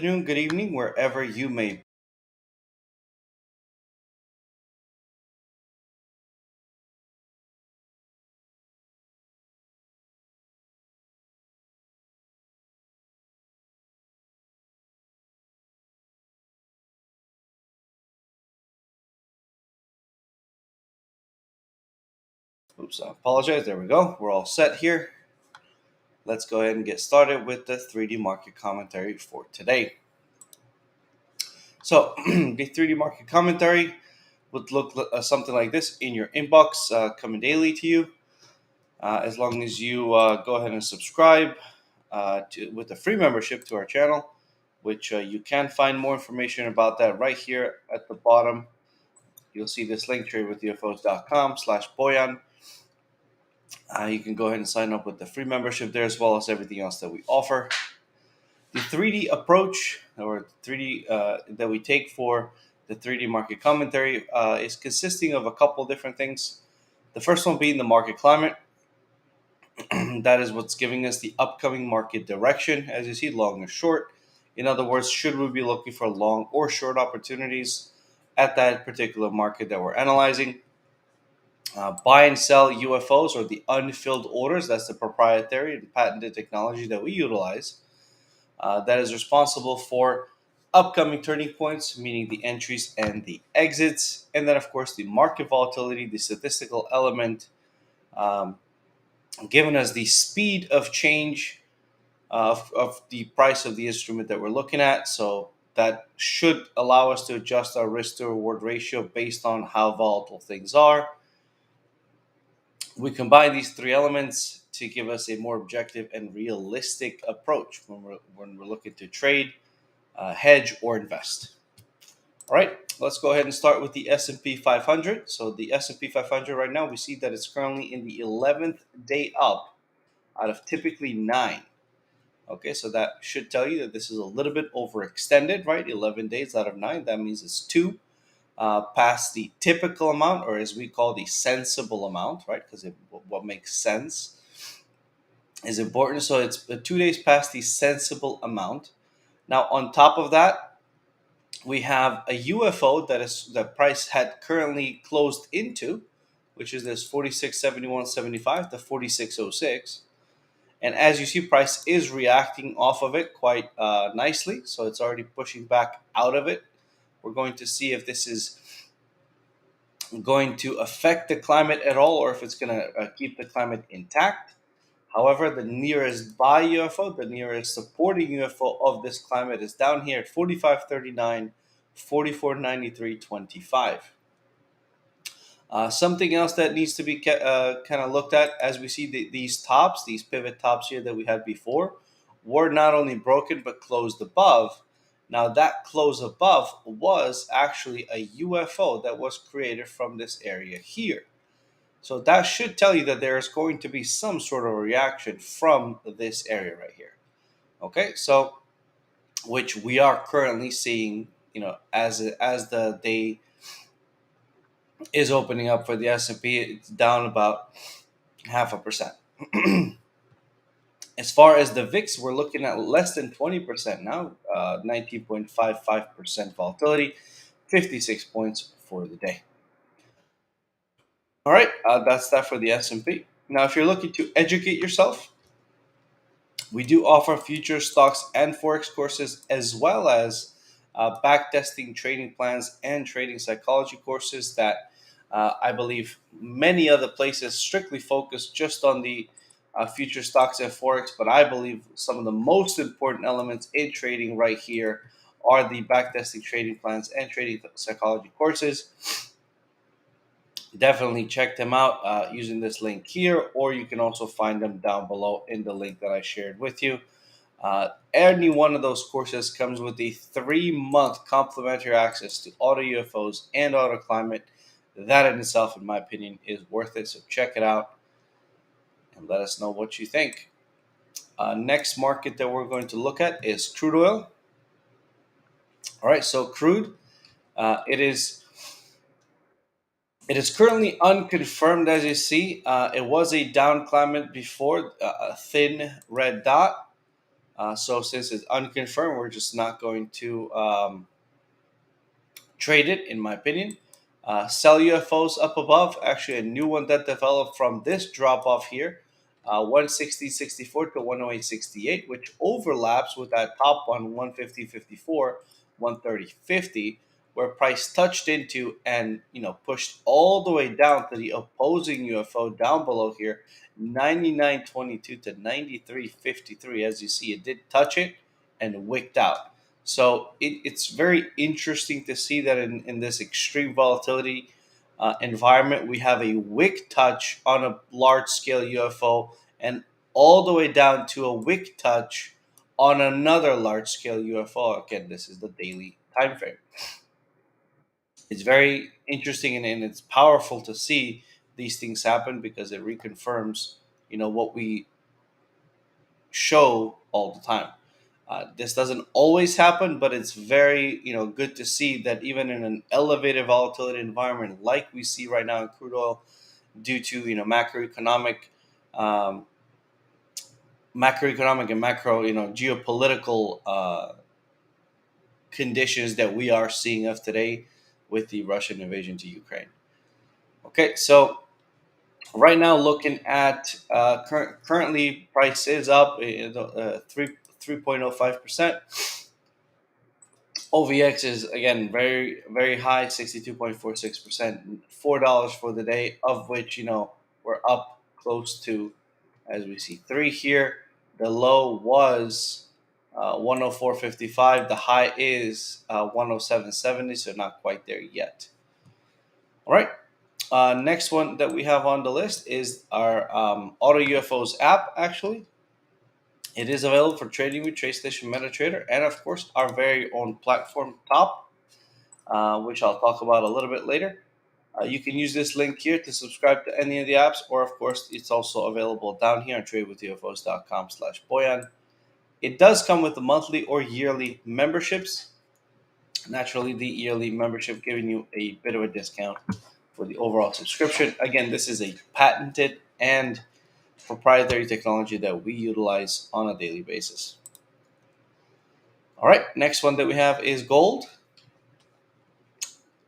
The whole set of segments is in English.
Afternoon, good evening, wherever you may be. Oops, I apologize. There we go. We're all set here. Let's go ahead and get started with the 3D market commentary for today. So, the 3D market commentary would look something like this in your inbox, coming daily to you. As long as you go ahead and subscribe with a free membership to our channel, which you can find more information about that right here at the bottom. You'll see this link, tradewithufos.com/Bojan. You can go ahead and sign up with the free membership there, as well as everything else that we offer. The 3D approach, or 3D that we take for the 3D market commentary, is consisting of a couple different things. The first one being the market climate. That is what's giving us the upcoming market direction, as you see, long or short. In other words, should we be looking for long or short opportunities at that particular market that we're analyzing? Buy and sell UFOs, or the unfilled orders. That's the proprietary and patented technology that we utilize. That is responsible for upcoming turning points, meaning the entries and the exits. And then, of course, the market volatility, the statistical element, um, giving us the speed of change of the price of the instrument that we're looking at. So that should allow us to adjust our risk to reward ratio based on how volatile things are. We combine these three elements to give us a more objective and realistic approach when we're looking to trade, hedge, or invest. All right, let's go ahead and start with the S&P 500. So the S&P 500 right now, we see that it's currently in the 11th day up out of typically 9. Okay, so that should tell you that this is a little bit overextended, right? 11 days out of 9, that means it's 2 past the typical amount, or as we call the sensible amount, right? Because what makes sense is important. So it's 2 days past the sensible amount. Now, on top of that, we have a UFO that is the price had currently closed into, which is this 46.7175 to 46.06. And as you see, price is reacting off of it quite nicely. So it's already pushing back out of it. We're going to see if this is going to affect the climate at all, or if it's going to keep the climate intact. However, the nearest buy UFO, the nearest supporting UFO of this climate, is down here at 45.39, 44.93.25. Something else that needs to be kind of looked at, as we see these tops, these pivot tops here that we had before, were not only broken but closed above. Now, that close above was actually a UFO that was created from this area here. So that should tell you that there is going to be some sort of reaction from this area right here. Okay, so which we are currently seeing, as the day is opening up for the S&P, it's down about 0.5%. As far as the VIX, we're looking at less than 20% now, 19.55% volatility, 56 points for the day. All right, that's that for the S&P. Now, if you're looking to educate yourself, we do offer future stocks and forex courses, as well as backtesting trading plans and trading psychology courses that I believe many other places strictly focus just on the future stocks and forex. But I believe some of the most important elements in trading right here are the backtesting trading plans and trading psychology courses. Definitely check them out using this link here, or you can also find them down below in the link that I shared with you. Any one of those courses comes with a 3-month complimentary access to AutoUFOs and AutoClimate. That in itself, in my opinion, is worth it. So check it out and let us know what you think. Next market that we're going to look at is crude oil. All right, so crude, it is currently unconfirmed, as you see. It was a down climate before, a thin red dot. So since it's unconfirmed, we're just not going to trade it, in my opinion. Sell UFOs up above. Actually, a new one that developed from this drop off here, 160.64 to 108.68, which overlaps with that top one, 150.54, 130.50, where price touched into and pushed all the way down to the opposing UFO down below here, 99.22 to 93.53. As you see, it did touch it and wicked out. So it's very interesting to see that in this extreme volatility environment, we have a wick touch on a large scale UFO and all the way down to a wick touch on another large scale UFO. Again, this is the daily time frame. It's very interesting and it's powerful to see these things happen because it reconfirms, what we show all the time. This doesn't always happen, but it's very good to see that even in an elevated volatility environment like we see right now in crude oil, due to macroeconomic, um, macroeconomic and macro geopolitical conditions that we are seeing of today with the Russian invasion to Ukraine. Okay, so right now looking at currently price is up 3.05%. OVX is again very very high, 62.46%, $4 for the day, of which we're up close to, as we see, three here. The low was 104.55. The high is 107.70, so not quite there yet. All right. Next one that we have on the list is our AutoUFS app. Actually, it is available for trading with TradeStation MetaTrader, and of course our very own platform Top, which I'll talk about a little bit later. You can use this link here to subscribe to any of the apps, or of course it's also available down here on tradewithufos.com/Bojan. It does come with the monthly or yearly memberships. Naturally, the yearly membership giving you a bit of a discount for the overall subscription. Again, this is a patented and proprietary technology that we utilize on a daily basis. All right, next one that we have is gold.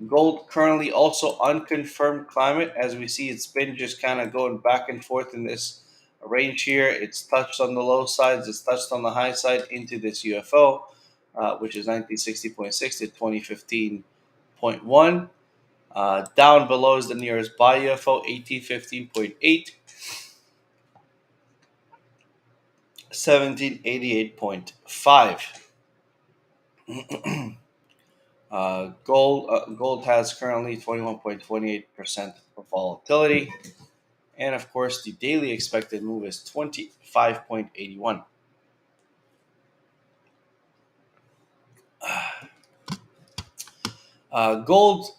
Gold currently also unconfirmed climate. As we see, it's been just kind of going back and forth in this range here. It's touched on the low sides, it's touched on the high side into this UFO, which is 1960.6 to 2015.1. Down below is the nearest buy UFO, 1815.8. 1788.5. Gold has currently 21.28% of volatility, and of course the daily expected move is 25.81. Gold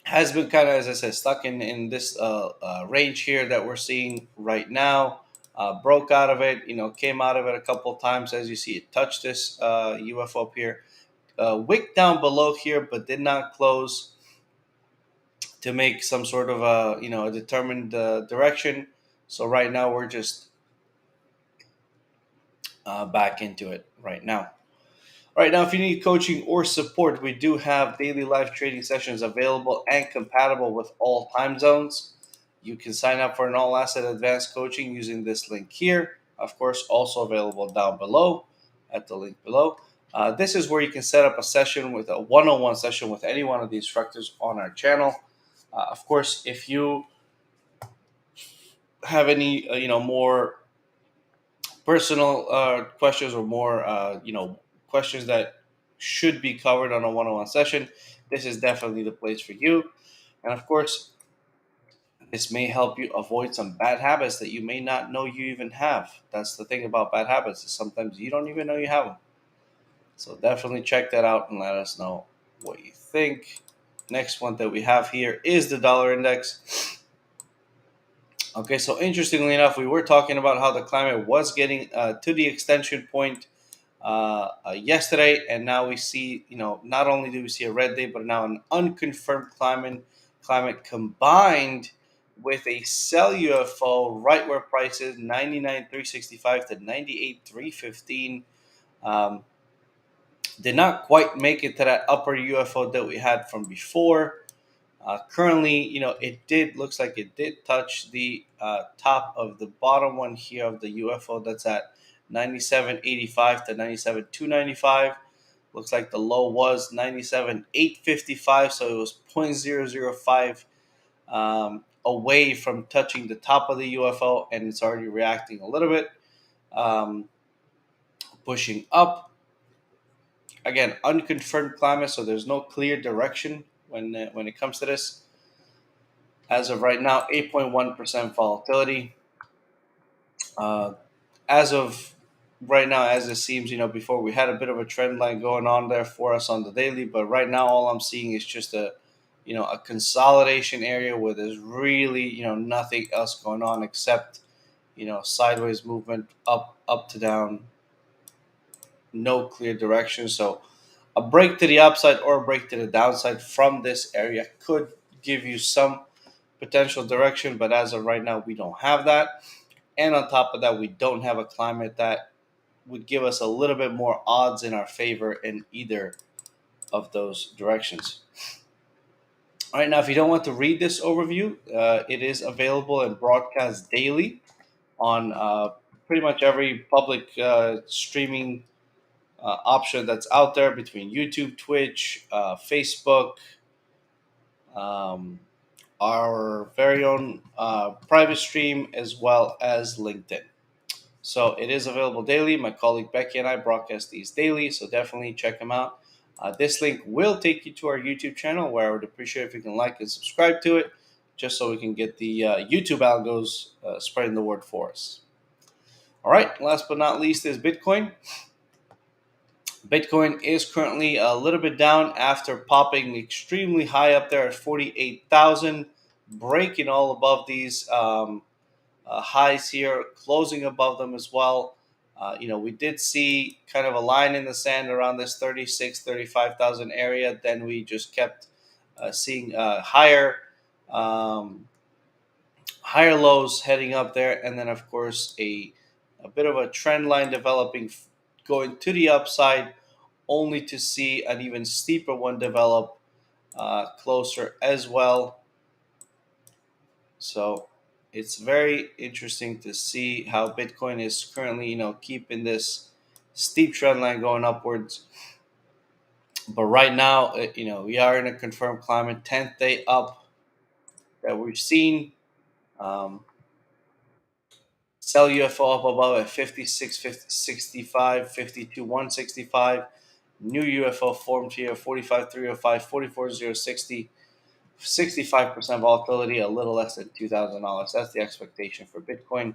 has been kind of, as I said, stuck in this range here that we're seeing right now. Broke out of it, came out of it a couple of times. As you see, it touched this UFO up here, wick down below here, but did not close to make some sort of a determined direction. So right now we're just back into it right now. All right, now if you need coaching or support, we do have daily live trading sessions available and compatible with all time zones. You can sign up for an all asset advanced coaching using this link here. Of course, also available down below at the link below. This is where you can set up a session with a one-on-one session with any one of the instructors on our channel. Of course, if you have any more personal questions or more questions that should be covered on a one-on-one session, this is definitely the place for you. And of course, this may help you avoid some bad habits that you may not know you even have. That's the thing about bad habits, is sometimes you don't even know you have them. So definitely check that out and let us know what you think. Next one that we have here is the dollar index. Okay, so interestingly enough, we were talking about how the climate was getting to the extension point yesterday, and now we see, not only do we see a red day, but now an unconfirmed climate combined with a sell UFO right where price is 99,365 to 98,315. Um, did not quite make it to that upper UFO that we had from before. Currently, it did looks like it did touch the top of the bottom one here of the UFO. That's at 97.85 to 97.295. Looks like the low was 97.855, so it was 0.005 away from touching the top of the UFO, and it's already reacting a little bit, um, pushing up. Again, unconfirmed climate, so there's no clear direction when it comes to this. As of right now, 8.1% volatility. Uh, as of right now, as it seems, before we had a bit of a trend line going on there for us on the daily, but right now all I'm seeing is just a consolidation area where there's really, nothing else going on except, sideways movement, up to down, no clear direction. So a break to the upside or a break to the downside from this area could give you some potential direction, but as of right now, we don't have that. And on top of that, we don't have a climate that would give us a little bit more odds in our favor in either of those directions. All right, now if you don't want to read this overview, it is available and broadcast daily on pretty much every public streaming option that's out there between YouTube, Twitch, Facebook, um, our very own private stream, as well as LinkedIn. So it is available daily. My colleague Becky and I broadcast these daily, so definitely check them out. This link will take you to our YouTube channel, where I would appreciate if you can like and subscribe to it, just so we can get the YouTube algos spreading the word for us. All right, last but not least is Bitcoin. Bitcoin is currently a little bit down after popping extremely high up there at 48,000, breaking all above these highs here, closing above them as well. We did see kind of a line in the sand around this 36, 35,000 area. Then we just kept seeing um, higher lows heading up there, and then of course a bit of a trend line developing, going to the upside, only to see an even steeper one develop closer as well. So it's very interesting to see how Bitcoin is currently, keeping this steep trend line going upwards. But right now, we are in a confirmed climate, 10th day up that we've seen. Um, Sell UFO up above at 56, 50, 65, 52, 165. New UFO formed here, 45, 305, 44, 060. 65% volatility, a little less than $2,000. That's the expectation for Bitcoin.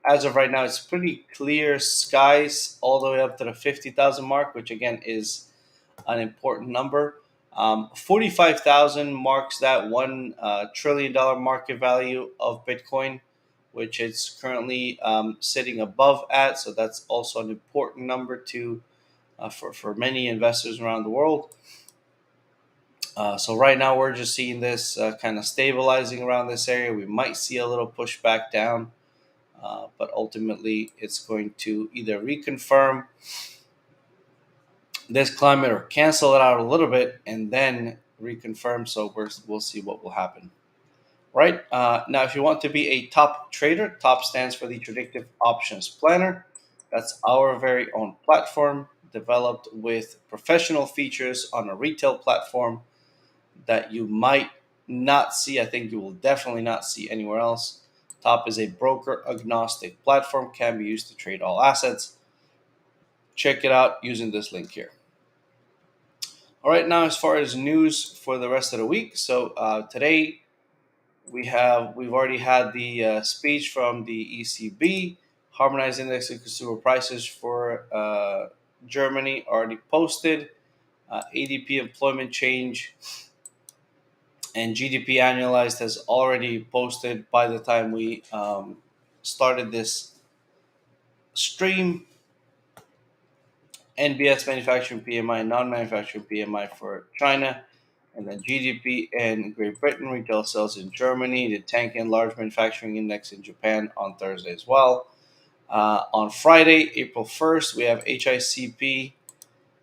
As of right now, it's pretty clear skies all the way up to the 50,000 mark, which again is an important number. 45,000 marks that $1 trillion market value of Bitcoin, which it's currently sitting above at. So that's also an important number for many investors around the world. So right now we're just seeing this kind of stabilizing around this area. We might see a little pushback down, but ultimately it's going to either reconfirm this climate or cancel it out a little bit and then reconfirm. So we'll see what will happen. Right now, if you want to be a top trader, top stands for the Predictive Options Planner. That's our very own platform, developed with professional features on a retail platform that you might not see. I think you will definitely not see anywhere else. Top is a broker agnostic platform, can be used to trade all assets. Check it out using this link here. All right, now as far as news for the rest of the week. So today we've already had the speech from the ECB, harmonized index of consumer prices for Germany already posted. ADP employment change and GDP annualized has already posted by the time we started this stream. NBS manufacturing PMI, non-manufacturing PMI for China, And then GDP in Great Britain, retail sales in Germany, the tank and large manufacturing index in Japan on Thursday as well. On Friday, April 1st, we have HICP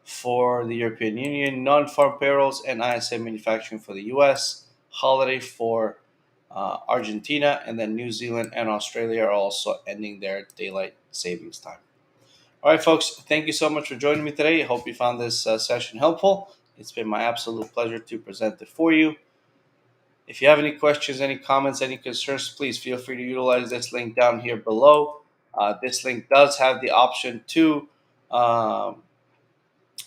for the European Union, non-farm payrolls, and ISM manufacturing for the US, holiday for Argentina, and then New Zealand and Australia are also ending their daylight savings time. All right, folks, thank you so much for joining me today. I hope you found this session helpful. It's been my absolute pleasure to present it for you. If you have any questions, any comments, any concerns, please feel free to utilize this link down here below. This link does have the option to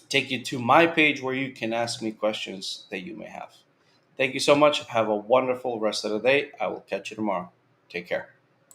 take you to my page where you can ask me questions that you may have. Thank you so much. Have a wonderful rest of the day. I will catch you tomorrow. Take care.